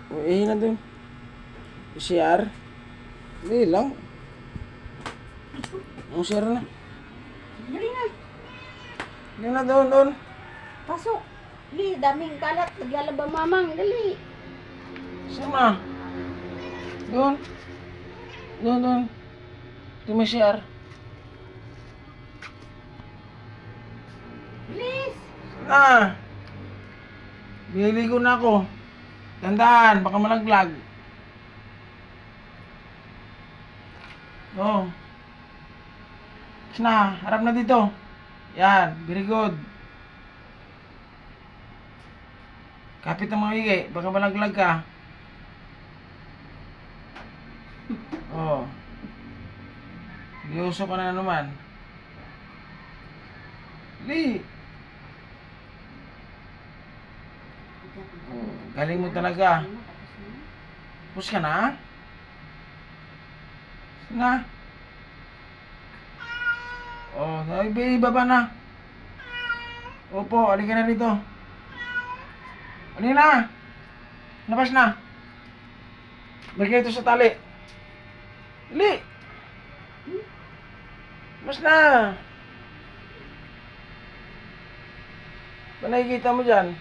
Eh, na dun. CR. Hindi lang. Ang CR na. Dali na. Hindi na doon. Pasok. Dali, daming kalat. Naglalaba mamang. Dali. Saan na? Doon. Doon. Hindi may CR. Bilis. Ah! Bihiligo na ako. Tandaan, baka malaglag. Oh. Na, harap na dito. Yan, very good. Kapit ang maigi, baka malaglag ka. Oh. Seryoso ka na naman. Li. Oh, galing mo talaga. Push ka na? Na. Oh, ibaba na. Opo, alika na rito. Alika na. Labas na. Lagay ito sa tali. Dali. Labas na. Ba nakikita mo dyan?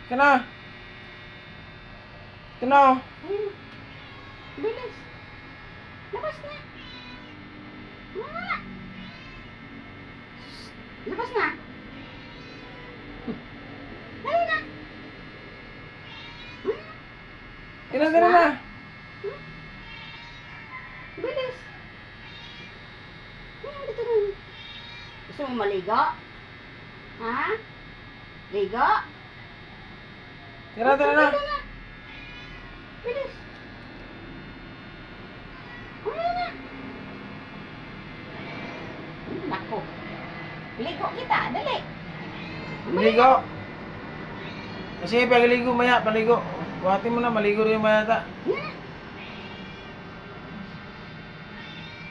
Ika na. Ika na. Ayun. Bilis. Labas na. Wala. Labas na. Dali na. Ika na. Bilis. Dito na. Gusto mo maligo? Ha? Ligo? Tira na. Dito na. Bilis. Wala na. Nako. Ligo kita. Dali. Maligo. Kasi pagaligo maya, paligo. Buhatin mo na, maligo rin maya ta.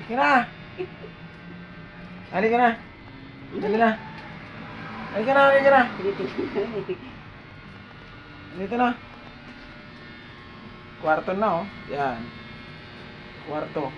Ika na. Halika na. Halika na. Halika na. Dito na. Kwarto na oh. Yan. Kwarto.